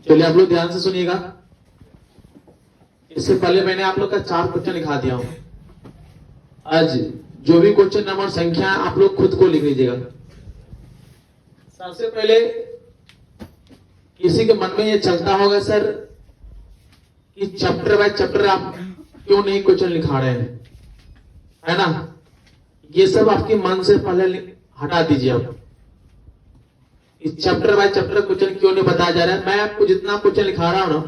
चलिए आप लोग ध्यान से सुनिएगा। इससे पहले मैंने आप लोग का 4 क्वेश्चन लिखा दिया हूं। आज जो भी क्वेश्चन नंबर संख्या आप लोग खुद को लिख लीजिएगा। सबसे पहले किसी के मन में ये चलता होगा सर कि चैप्टर बाय चैप्टर आप क्यों नहीं क्वेश्चन लिखा रहे हैं, है ना? ये सब आपके मन से पहले हटा दीजिए। आप इस चैप्टर बाय चैप्टर क्वेश्चन क्यों नहीं बताया जा रहा है। मैं आपको जितना क्वेश्चन लिखा रहा हूं ना,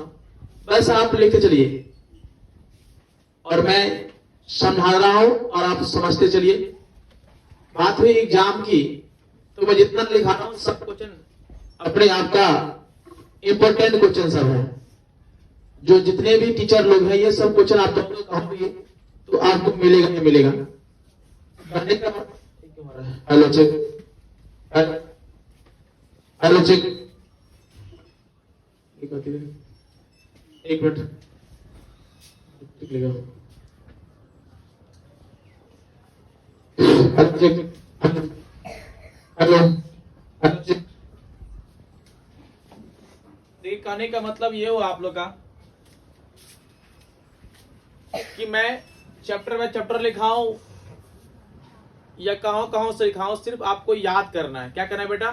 बस आप लिखते चलिए और मैं समझा रहा हूं और आप समझते चलिए। बात हुई एग्जाम की, तो मैं जितना लिखा रहा हूं सब क्वेश्चन अपने आप का इंपॉर्टेंट क्वेश्चन सब है। जो जितने भी टीचर लोग हैं, ये सब क्वेश्चन आप लोग कहोगे तो आपको मिलेगा नहीं मिलेगा। हेलो चेक, हेलो चेक, एक मिनट हेलो हेलो हेलो। कहने का मतलब ये हुआ आप लोग का कि मैं चैप्टर बाय चैप्टर लिखाऊं या कहां से लिखाऊं, सिर्फ आपको याद करना है। क्या करना है बेटा?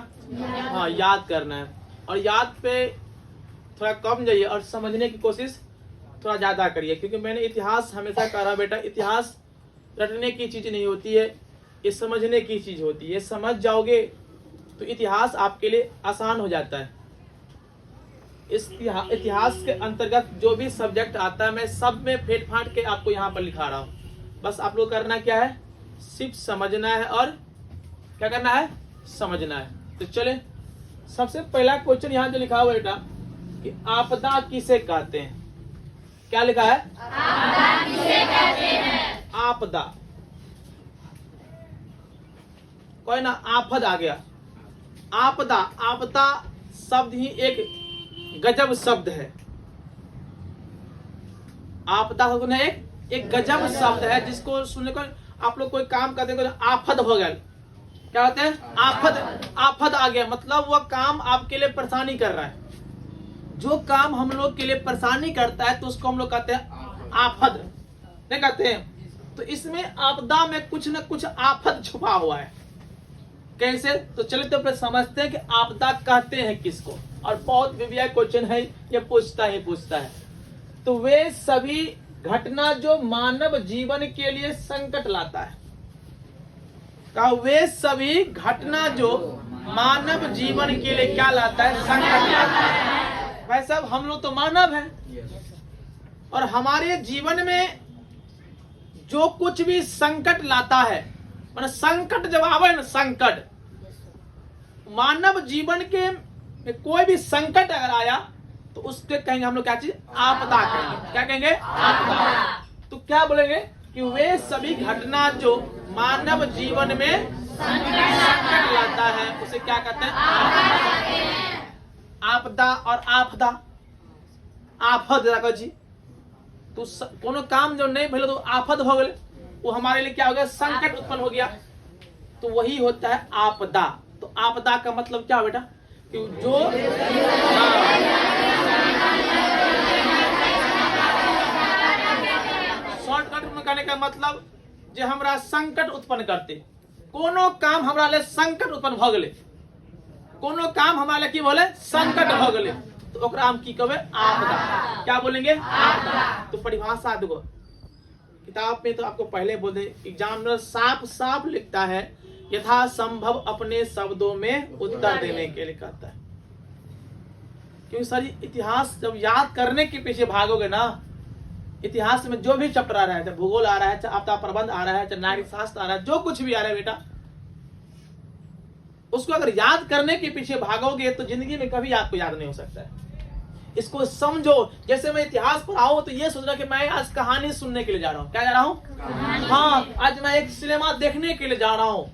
हाँ, याद करना है। और याद पे थोड़ा कम जाइए और समझने की कोशिश थोड़ा ज्यादा करिए, क्योंकि मैंने इतिहास हमेशा कहा बेटा, इतिहास रटने की चीज नहीं होती है, ये समझने की चीज होती है। समझ जाओगे तो इतिहास आपके लिए आसान हो जाता है। इस इतिहास के अंतर्गत जो भी सब्जेक्ट आता है, मैं सब में फेट फाट के आपको यहाँ पर लिखा रहा हूँ। बस आप लोग करना क्या है, सिर्फ समझना है। और क्या करना है? समझना है। तो चले, सबसे पहला क्वेश्चन यहाँ जो लिखा हुआ बेटा कि आपदा किसे कहते हैं। क्या लिखा है? आपदा किसे कहते हैं? आपदा, कोई ना आफत आ गया। आपदा, आपदा शब्द ही एक गजब शब्द है। आपदा एक गजब शब्द है, जिसको सुनने को आप लोग कोई काम करते हो, आफत हो गया। क्या होता है? आफत, आफत आ गया मतलब वह काम आपके लिए परेशानी कर रहा है। जो काम हम लोग के लिए परेशानी करता है तो उसको हम लोग कहते हैं आफत, नहीं कहते हैं? तो इसमें आपदा में कुछ न कुछ आफत छुपा हुआ है। कैसे? तो चलिए तो फिर समझते हैं कि आपदा कहते हैं किसको। और बहुत विविया क्वेश्चन है, ये पूछता है। तो वे सभी घटना जो मानव जीवन के लिए संकट लाता है। का वे सभी घटना जो मानव जीवन के लिए क्या लाता है? संकट लाता है। भाई साहब, हम लोग तो मानव हैं और हमारे जीवन में जो कुछ भी संकट लाता है, मतलब संकट जब आवे ना, संकट मानव जीवन के कोई भी संकट अगर आया तो उसके कहेंगे हम लोग क्या चीज? आपदा कहेंगे। क्या कहेंगे? आपदा। तो क्या बोलेंगे कि वे सभी घटना जो मानव जीवन में संकट लाता है उसे क्या कहते हैं? आपदा। और आपदा, आफत रखो जी। तो कोनो काम जो नहीं भले तो आफत हो गए, वो हमारे लिए क्या हो गया? संकट उत्पन्न हो गया। तो वही होता है आपदा। तो आपदा का मतलब क्या बेटा? कि जो शॉर्टकट में कहने का मतलब जो हमरा संकट उत्पन्न करते, कोनो काम हमरा ले संकट उत्पन्न भ गेले, कोनो काम हमारा ले की बोले? संकट भ गेले, तो ओकरा हम की कहबे? आपदा। क्या बोलेंगे? आपदा। तो परिभाषा देखो, किताब में तो आपको पहले बोले, एग्जामिनर साफ साफ लिखता है यथा संभव अपने शब्दों में उत्तर देने के लिए कहता है। क्योंकि सारी इतिहास जब याद करने के पीछे भागोगे ना, इतिहास में जो भी चैप्टर आ रहा है, चाहे भूगोल आ रहा है, चाहे आपदा प्रबंध आ रहा है, चाहे नागरिक शास्त्र आ रहा है, जो कुछ भी आ रहा है बेटा, उसको अगर याद करने के पीछे भागोगे तो जिंदगी में कभी आपको याद नहीं हो सकता है। इसको समझो। जैसे मैं इतिहास पढ़ाऊं तो ये सोच रहा कि मैं आज कहानी सुनने के लिए जा रहा हूँ। क्या जा रहा हूँ? हाँ, आज मैं एक सिनेमा देखने के लिए जा रहा हूँ।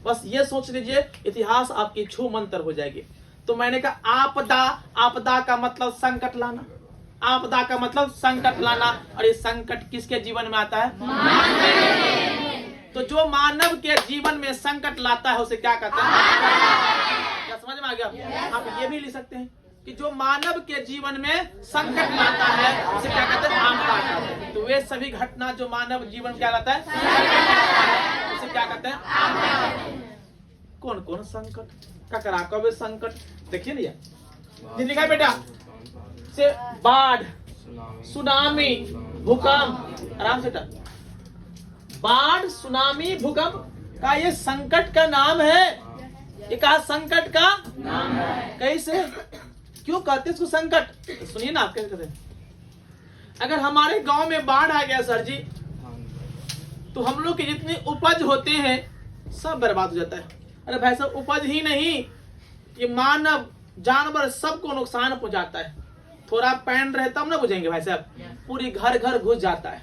बस ये सोच लीजिए, इतिहास आपकी छू मंतर हो जाएगी। तो मैंने कहा आपदा, आपदा का मतलब संकट लाना। आपदा का मतलब संकट लाना। और ये संकट किसके जीवन में आता है? तो जो मानव के जीवन में संकट लाता है उसे क्या कहते हैं? क्या समझ में आ गया? आप ये भी लिख सकते हैं कि जो मानव के जीवन में संकट लाता है उसे क्या कहते हैं, आपदा कहते हैं। तो वे सभी घटना जो मानव जीवन में क्या लाता है, उसे क्या कहते हैं, आपदा। कौन कौन संकट, ककरा कब संकट, देखिए ना लिखा है बेटा से, बाढ़, सुनामी, भूकंप, आराम से टक। बाढ़, सुनामी, भूकंप का ये संकट का नाम है, ये कहा संकट का नाम है। कैसे, क्यों कहते इसको संकट, तो सुनिए ना आप कैसे कहते हैं। अगर हमारे गांव में बाढ़ आ गया सर जी, तो हम लोग के जितने उपज होते हैं सब बर्बाद हो जाता है। अरे भाई साहब, उपज ही नहीं, ये मानव जानवर सबको नुकसान पहुंचाता है। थोड़ा पैन रहे तब ना बुझेंगे भाई साहब, पूरी घर घर घुस जाता है।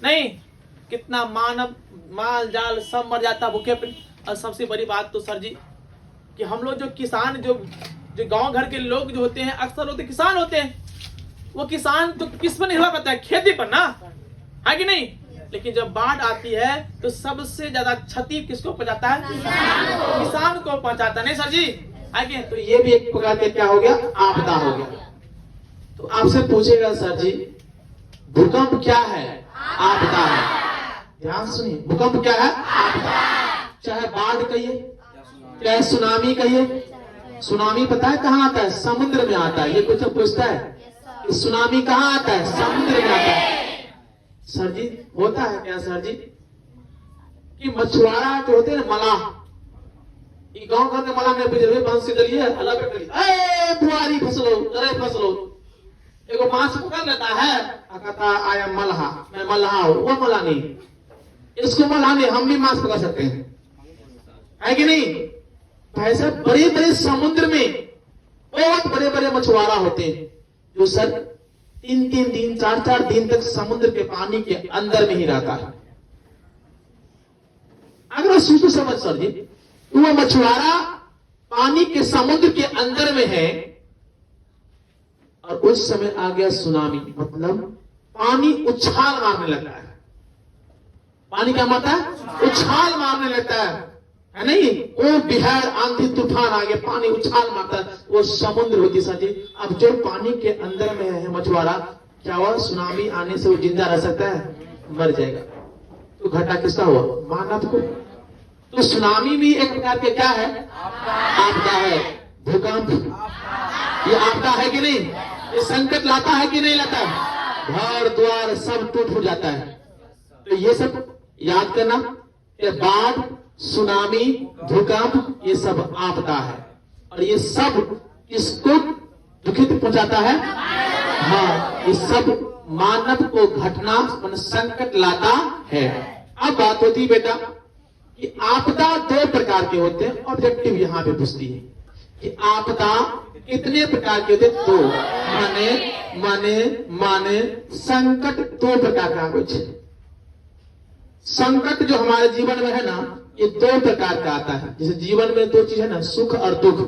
नहीं, कितना मानव माल जाल सब मर जाता भूखे पे। और सबसे बड़ी बात तो सर जी कि हम लोग जो किसान, जो गांव घर के लोग जो होते हैं, अक्सर होते किसान होते हैं, वो किसान तो किस पर निर्भर करता है, खेती पर ना, है कि नहीं। लेकिन जब बाढ़ आती है तो सबसे ज्यादा क्षति किसको पहुंचाता है, किसान को पहुंचाता है। नहीं सर जी, आगे तो ये भी एक प्रकार का क्या हो गया, आपदा हो गया। तो आपसे पूछेगा सर जी, भूकंप क्या है, आपदा है। ध्यान सुनिए, भूकंप क्या है, आपदा। चाहे बाढ़ कहिए, चाहे सुनामी कहिए। सुनामी पता है कहाँ आता है, समुद्र में आता है। ये कुछ पूछता है कि सुनामी कहाँ आता है, समुद्र में आता है। सर जी होता है क्या सर जी कि मछुआरा जो होते हैं ना, मलाह, ये गांव घर के मलाह ने पूछे बंस से डलिए अलग कर ली, ए बुआरी फसलो, अरे फसलो, एगो मांस पकड़ लेता है, कहता आई एम मल्हा, मैं मल्हा हूं। वो मल्हा नहीं, इसको मल्हा नहीं, हम भी मांस पकड़ सकते हैं, है कि नहीं। भाई साहब, बड़े बड़े समुद्र में बहुत बड़े बड़े मछुआरा होते हैं जो सर 3-3 दिन 4-4 दिन तक समुद्र के पानी के अंदर में ही रहता है। अगर सोचो समझ सर जी, तो वो मछुआरा पानी के समुद्र के अंदर में है और उस समय आ गया सुनामी, मतलब पानी उछाल मारने लगता है। पानी क्या मारता है, उछाल मारने लगता है नहीं। वो बिहार आंधी तूफान आ गया, पानी उछाल मारता है, वो समुद्र होती सर जी। अब जो पानी के अंदर में है मछुआरा, क्या हुआ, सुनामी आने से वो जिंदा रह सकता है, मर जाएगा। तो घटा किसका हुआ, मानव को। तो सुनामी भी एक प्रकार के क्या है, आपदा है। भूकंप ये आपदा है कि नहीं, ये संकट लाता है कि नहीं लाता है, घर द्वार सब टूट फूट जाता है। तो ये सब याद करना, ये बाढ़, सुनामी, भूकंप, ये सब आपदा है। और ये सब किसको दुखित पहुंचाता है, हाँ, ये सब मानव को घटना संकट लाता है। अब बात होती बेटा कि आपदा 2 प्रकार के होते हैं, ऑब्जेक्टिव यहां पे पूछती है कि आपदा कितने प्रकार के होते हैं, 2। माने संकट 2 प्रकार का कुछ। संकट जो हमारे जीवन में है ना, ये 2 प्रकार का आता है। जैसे जीवन में 2 चीज है ना, सुख और दुख,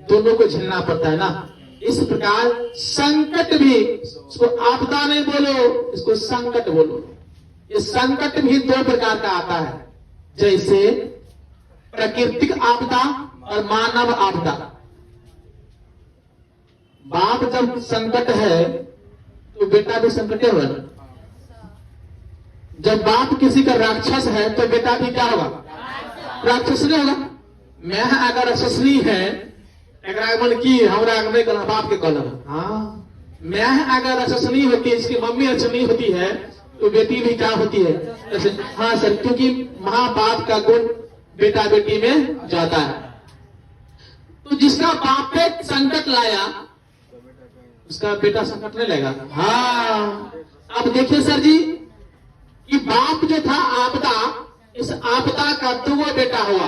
दोनों को झेलना पड़ता है ना। इस प्रकार संकट भी, इसको आपदा नहीं बोलो, इसको संकट बोलो। ये संकट भी 2 प्रकार का आता है, जैसे प्राकृतिक आपदा और मानव आपदा। बाप जब संकट है तो बेटा भी संकट होगा। जब बाप किसी का राक्षस है तो बेटा भी क्या होगा, राक्षस नहीं होगा। मैं अगर राक्षसनी है, मन की हमरा नहीं कहना, बाप के कहना। हाँ, मैं अगर राक्षसनी होती है, इसकी मम्मी राक्षसनी होती है, तो बेटी भी क्या होती है, हाँ सर, क्योंकि माँ बाप का गुण बेटा बेटी में जाता है। तो जिसका बाप पे संकट लाया, उसका बेटा संकट नहीं लेगा। हाँ, अब देखिए सर जी कि बाप जो था आपदा, इस आपदा का 2 बेटा हुआ।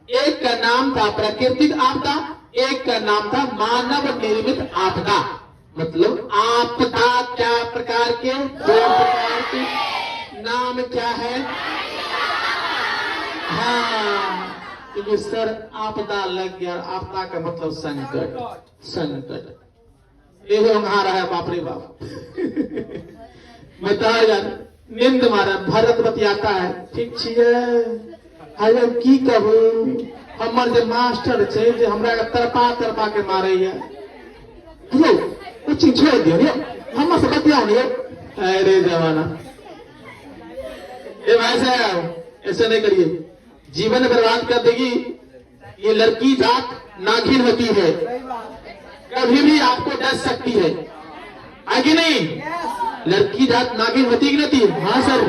एक का नाम था प्राकृतिक आपदा, एक का नाम था मानव निर्मित आपदा। मतलब आपदा क्या प्रकार के, 2 प्रकार के। नाम क्या है, हाँ, क्योंकि सर आपदा लग गया, आपदा का मतलब संकट। संकट ये आ रहा है, बाप रे बाप। बता यार, नींद मारा, भारत बतियाता है, ठीक है, की कहू हमर जे मास्टर छै जे हमरा के तरपा तरपा के मारे है। हेलो कोचिंग छोड़ दियो रे, हम से बतियाओ रे। अरे जमाना, ए भाई साहब ऐसे नहीं करिए, जीवन बर्बाद कर देगी। ये लड़की जात नागिन होती है, कभी भी आपको डस सकती है कि नहीं? लड़की जात नागिन होती कि नहीं? हाँ सर,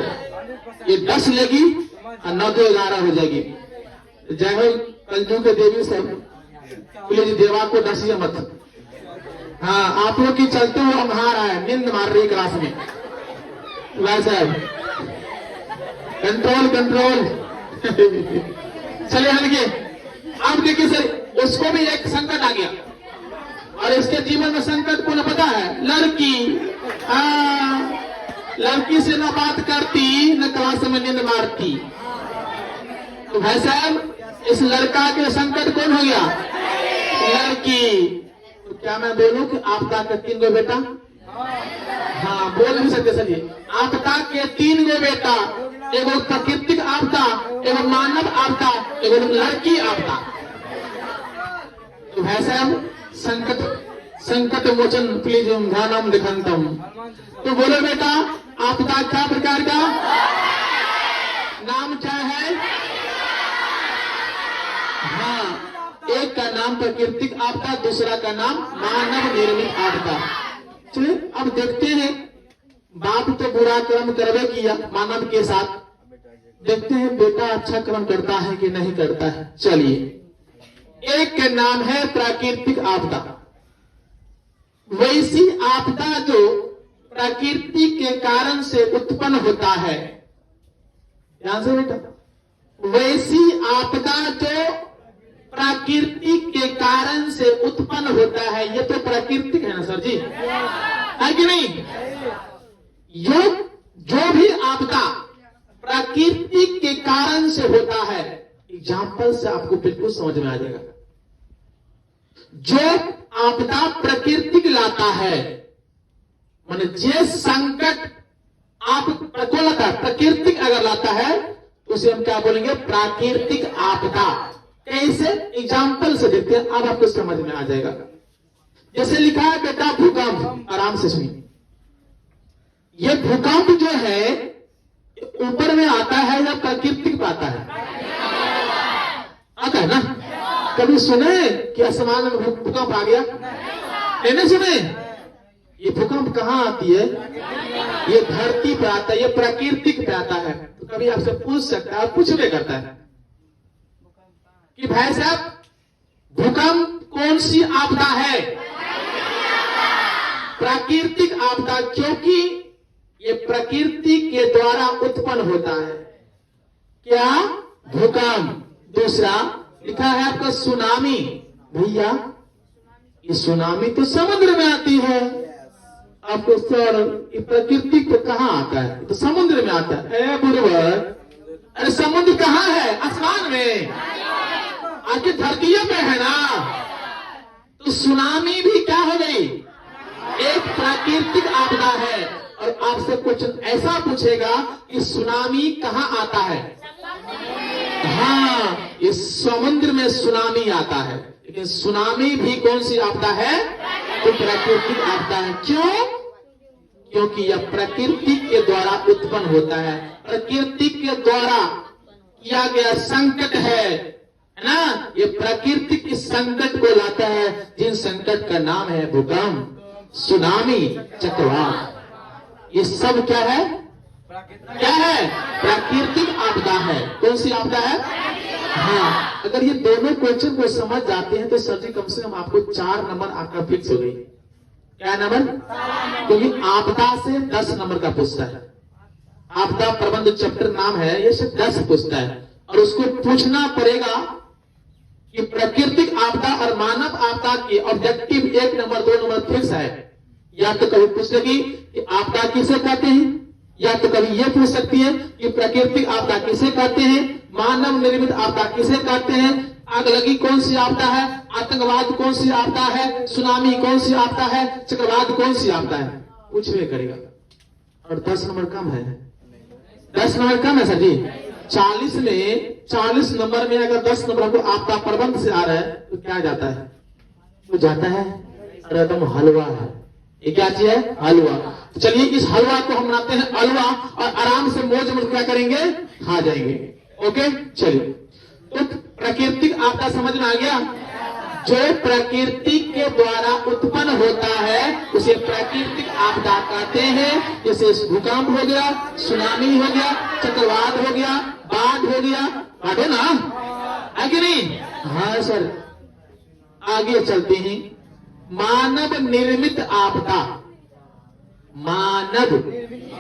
ये डस लेगी और 9 to 11 हो जाएगी। जय हो कलयुग के देवी सब, पुलिस देवा को डसिए मत। हाँ, आप लोग की चलते हुए अंधार है, नींद मार रही क्लास में। भाई साहब कंट्रोल कंट्रोल। चले हल्के। अब देखिए सर, उसको भी एक संकट आ गया और इसके जीवन में संकट को न पता है, लड़की। लड़की से न बात करती, न क्लास में नींद मारती। तो भाई साहब इस लड़का के संकट कौन हो गया? लड़की। तो क्या मैं बोलूं कि आपदा के 3 गो बेटा? हाँ बोल भी सकते सर। ये आपदा के 3 गो बेटा, एगो प्राकृतिक आपदा, एगो मानव आपदा, एगो लड़की आपदा। तो भाई साहब संकट मोचन प्लीज ध्यानम दिखंतम। तो बोलो बेटा, आपदा क्या प्रकार का नाम क्या है? हाँ, एक का नाम प्राकृतिक आपदा, दूसरा का नाम मानव निर्मित आपदा। चलिए अब देखते हैं, बाप तो बुरा कर्म करवे किया मानव के साथ, देखते हैं बेटा अच्छा कर्म करता है कि नहीं करता है। चलिए, एक का नाम है प्राकृतिक आपदा। वैसी आपदा जो प्रकृति के कारण से उत्पन्न होता है, ध्यान से बेटा, वैसी आपदा जो प्रकृति के कारण से उत्पन्न होता है, ये तो प्राकृतिक है ना सर जी, है कि नहीं? जो भी आपदा प्रकृति के कारण से होता है, एग्जाम्पल से आपको बिल्कुल समझ में आ जाएगा। जो आपदा प्रकृति लाता है, माने जे संकट आप को लाता है, प्राकृतिक अगर लाता है तो उसे हम क्या बोलेंगे? प्राकृतिक आपदा। कैसे? एग्जाम्पल से देखते हैं, अब आपको समझ में आ जाएगा। जैसे लिखा है बेटा भूकंप, आराम से सुनिए। ये भूकंप जो है ऊपर में आता है या प्राकृतिक आता है? आता है ना? कभी सुने कि आसमान में भूकंप आ गया? नहीं सुने। ये भूकंप कहाँ आती है? ये धरती पे आता है, ये प्राकृतिक पे आता है। तो कभी आपसे पूछ सकता है, पूछ भी करता है कि भाई साहब भूकंप कौन सी आपदा है? प्राकृतिक आपदा, क्योंकि ये प्रकृति के द्वारा उत्पन्न होता है। क्या? भूकंप। दूसरा लिखा है आपका सुनामी। भैया ये सुनामी तो समुद्र में आती है। आपको सर ये प्रकृति पे कहाँ आता है? तो समुद्र में आता है। बुरबर, अरे समुद्र कहाँ है? आसमान में, आके धरती पे है ना। तो सुनामी भी क्या हो गई? एक प्राकृतिक आपदा है। और आपसे क्वेश्चन ऐसा पूछेगा कि सुनामी कहाँ आता है? हाँ, ये समुद्र में सुनामी आता है। लेकिन सुनामी भी कौन सी आपदा है? तो प्राकृतिक आपदा है। क्यों? क्योंकि यह प्रकृति के द्वारा उत्पन्न होता है, प्रकृति के द्वारा किया गया संकट है ना। ये प्रकृति के संकट को लाता है, जिन संकट का नाम है भूकंप, सुनामी, चक्रवात। ये सब क्या है? क्या है? प्राकृतिक आपदा है। कौन सी आपदा है? हाँ, अगर ये दोनों क्वेश्चन को समझ जाते हैं तो सर जी कम से कम आपको 4 नंबर आपका फिक्स हो गई। क्या नंबर? क्योंकि आपदा से 10 नंबर का पूछता है। आपदा प्रबंध चैप्टर नाम है, ये सिर्फ 10 पूछता है। और उसको पूछना पड़ेगा कि प्राकृतिक आपदा और मानव आपदा की ऑब्जेक्टिव 1 नंबर 2 नंबर फिक्स है। या तो कभी पूछ लेगी कि आपदा किसे कहते हैं, या तो कभी ये पूछ सकती है कि प्राकृतिक आपदा किसे कहते हैं, मानव निर्मित आपदा किसे कहते हैं, आग लगी कौन सी आपदा है, आतंकवाद कौन सी आपदा है, सुनामी कौन सी आपदा है, चक्रवात कौन सी आपदा है, पूछ भी करेगा। और 10 नंबर कम है, 10 नंबर कम है सर जी। 40 में 40 नंबर में अगर 10 नंबर को आपका प्रबंध से आ रहा है तो क्या जाता है? तो जाता है अरे एकदम हलवा है। ये क्या चीज है? हलवा। तो चलिए इस हलवा को हम बनाते हैं अलवा और आराम से मौज मौज क्या करेंगे? खा जाएंगे। ओके चलिए, तो प्राकृतिक आपदा समझ में आ गया? जो प्रकृति के द्वारा उत्पन्न होता है उसे प्राकृतिक आपदा कहते हैं। जैसे भूकंप हो गया, सुनामी हो गया, चक्रवात हो गया, बाढ़ हो गया, बाढ़ ना है कि नहीं? हाँ सर। आगे चलते हैं। मानव निर्मित आपदा। मानव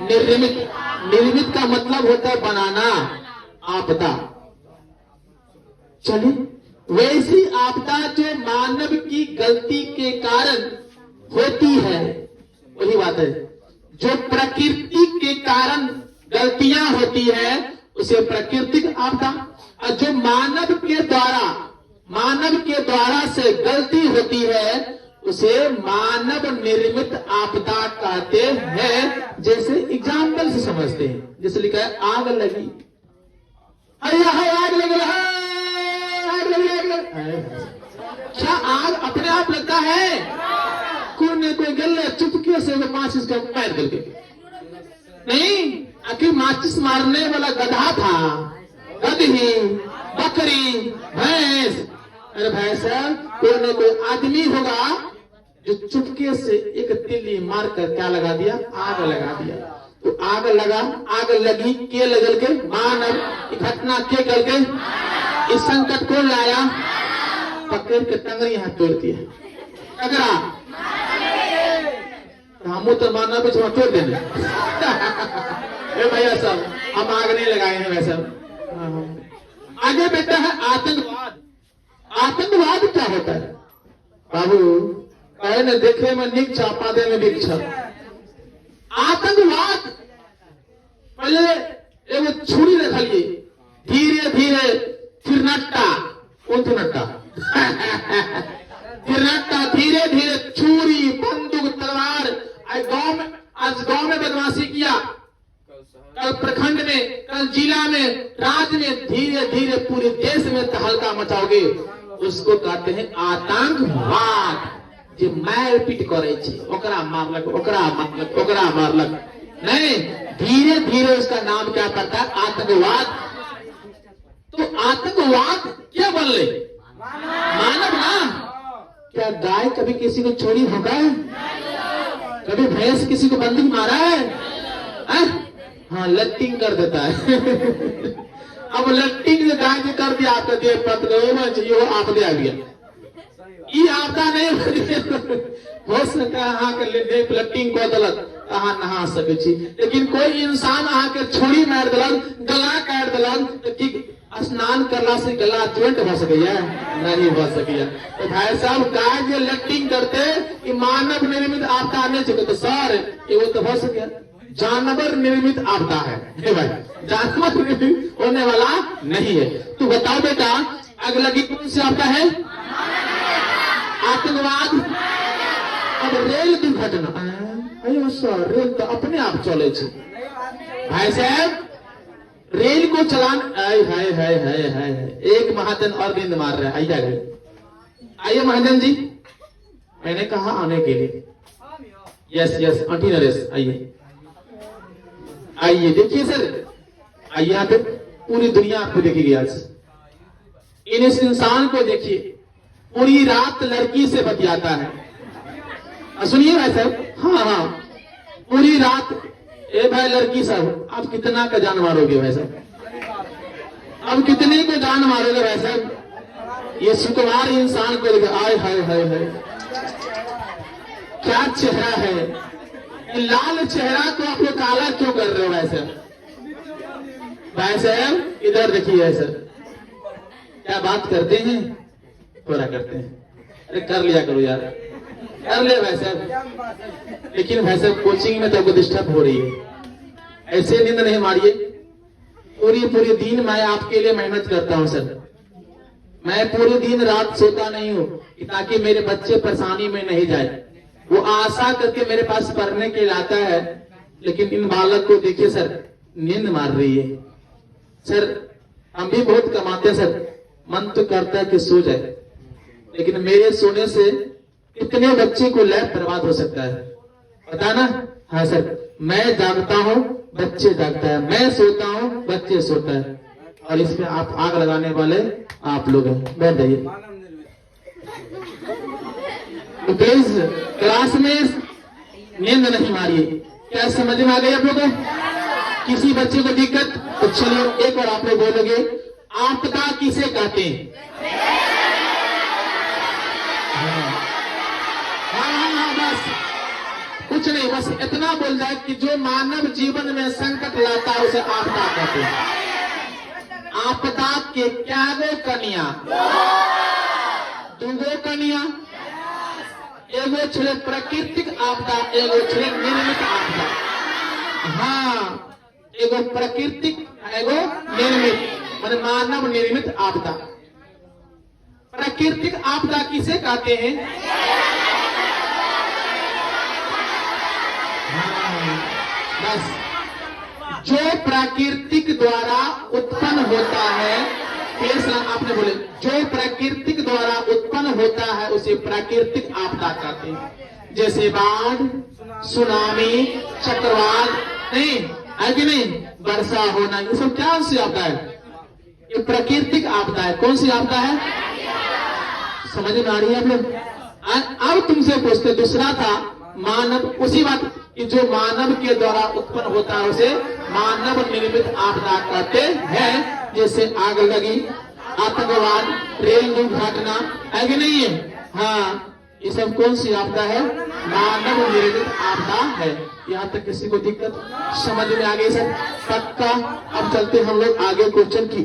निर्मित, निर्मित का मतलब होता है बनाना, आपदा। चलिए, वैसी आपदा जो मानव की गलती के कारण होती है, वही बात है। जो प्रकृति के कारण गलतियां होती है उसे प्राकृतिक आपदा, और जो मानव के द्वारा से गलती होती है उसे मानव निर्मित आपदा कहते हैं। जैसे एग्जाम्पल से समझते हैं, जैसे लिखा है आग लगी, अरे आग लगी, क्या आग अपने आप लगता है? कोई ने कोई गल चुपके से माचिस का पैर करके नहीं, आखिर माचिस मारने वाला गधा था, गधी, बकरी, भैंस। अरे भैंस, कोई न कोई आदमी होगा जो चुपके से एक तिल्ली मारकर क्या लगा दिया? आग लगा दिया। तो आग लगी के लगल के मानव घटना के करके इस संकट को लाया, पकड़ के टंगरी हाथ तोड़ दिया। टकरा हम तो मानव पे तोड़ देने भैया सब हम आग नहीं लगाए हैं वैसे। आगे बेटा है आतंकवाद। आतंकवाद क्या होता है बाबू? कहे न देखे में निक चापा दे में भिक्षा। आतंकवाद पहले एक छुरी रखलिए, धीरे धीरे फिर नट्टा, कौन सी नट्टा? फिर नट्टा, धीरे धीरे छुरी, बंदूक, तलवार। आज गांव में बदमाशी किया, कल प्रखंड में, कल जिला में, राज्य में, धीरे धीरे पूरे देश में तहलका मचाओगे, उसको कहते हैं आतंकवाद। जो मारपीट करे छे, ओकरा मारलक, ओकरा मारलक, ओकरा मारलक, नहीं, धीरे धीरे उसका नाम क्या पड़ता है? आतंकवाद। तो आतंकवाद क्या बनले? मानव ना। क्या गाय कभी किसी को छोड़ी होगा? कभी भैंस किसी को बंदूक मारा है? हाँ, लट्टिंग कर देता है। अब लट्टिंग गाय ने कर दिया, आपका देह पत गए, आप दे आ गया। ये आपदा नहीं हो सका अहाँ के लट्टिंग को दलक अहाँ नहा सके छी, लेकिन कोई इंसान अहाँ के छोड़ी मार दलक, गला काट दलक, तो स्नान करला से गला ज्वाइंट हो सकैया? नहीं हो सकैया। तो भाई साहब, गाय जो लट्टिंग करते कि मानव निर्मित आपदा नहीं चुके, तो सर ये तो हो सके जानवर निर्मित आपदा है भाई, जानवर निर्मित होने वाला नहीं है। तो बताओ बेटा, अगलगी कौन सी आपदा है? आतंकवाद। अब रेल दुर्घटना, अयो सर रेल तो अपने आप चले छे भाई साहब। रेल को चलान, है एक महाजन और नींद मार रहे हैं। आइए महाजन जी, मैंने कहा आने के लिए। यस अंटी नरेश, आइए देखिए सर, आइए यहाँ पे पूरी दुनिया आपको देखेगी आज। इस इंसान को देखिए, पूरी रात लड़की से बतियाता है। सुनिए भाई साहब, हाँ, पूरी रात। ए भाई लड़की साहब, आप कितना का जान मारोगे भाई साहब? अब कितने को जान मारोगे भाई साहब? ये सुकुमार इंसान को देखे, आय हाय, क्या चेहरा है। ये लाल चेहरा को आप लोग काला क्यों कर रहे हो भाई साहब? भाई साहब इधर देखिए भाई साहब, क्या बात करते हैं, थोड़ा करते हैं। अरे कर लिया करो यार, कर ले भाई साहब। लेकिन भाई साहब कोचिंग में तो आपको डिस्टर्ब हो रही है, ऐसे नींद नहीं मारिए। पूरी दिन मैं आपके लिए मेहनत करता हूँ सर। मैं पूरे दिन रात सोता नहीं हूँ ताकि मेरे बच्चे परेशानी में नहीं जाए। वो आशा करके मेरे पास पढ़ने के लिए आता है, लेकिन इन बालक को देखिए सर, नींद मार रही है सर। हम भी बहुत कमाते हैं सर, मन तो करता है कि सो जाए, लेकिन मेरे सोने से कितने बच्चे को लाइफ बर्बाद हो सकता है, पता ना। हाँ सर, मैं जागता हूँ बच्चे जागता है, मैं सोता हूँ बच्चे सोता है, और इसमें आप आग लगाने वाले आप लोग हैं। बैठ जाइए। तो प्लीज क्लास में नींद नहीं मारिए। क्या समझ में आ गई आप लोगों को? किसी बच्चे को दिक्कत तो चलिए एक और आप लोग बोलोगे, आपदा किसे कहते हैं? हाँ, बस कुछ नहीं, बस इतना बोल जाए कि जो मानव जीवन में संकट लाता है उसे आपदा कहते हैं। आपदा के क्या गो कन्या? दूगो कन्या, एगो छे प्राकृतिक आपदा, एगो छे निर्मित आपदा। हाँ, एगो प्राकृतिक, एगो निर्मित, माने मानव निर्मित आपदा। प्राकृतिक आपदा किसे कहते हैं? बस जो प्राकृतिक द्वारा उत्पन्न होता है, आपने बोले जो प्राकृतिक द्वारा उत्पन्न होता है उसे प्राकृतिक आपदा कहते हैं। जैसे बाढ़, सुनामी, चक्रवात, नहीं है कि नहीं, वर्षा होना, ये सब क्या सी आपदा है? ये प्राकृतिक आपदा है। कौन सी आपदा है? समझ में आ रही है आप लोग? अब तुमसे पूछते, दूसरा था मानव, उसी बात कि जो मानव के द्वारा उत्पन्न होता है उसे मानव निर्मित आपदा कहते हैं। जैसे आग लगी, आतंकवाद, रेल दुर्घटना, है कि नहीं है? हाँ, ये सब कौन सी आपदा है? मानव निर्मित आपदा है। यहाँ तक किसी को दिक्कत समझ में आ गई सर? पक्का। अब चलते हम लोग आगे क्वेश्चन की।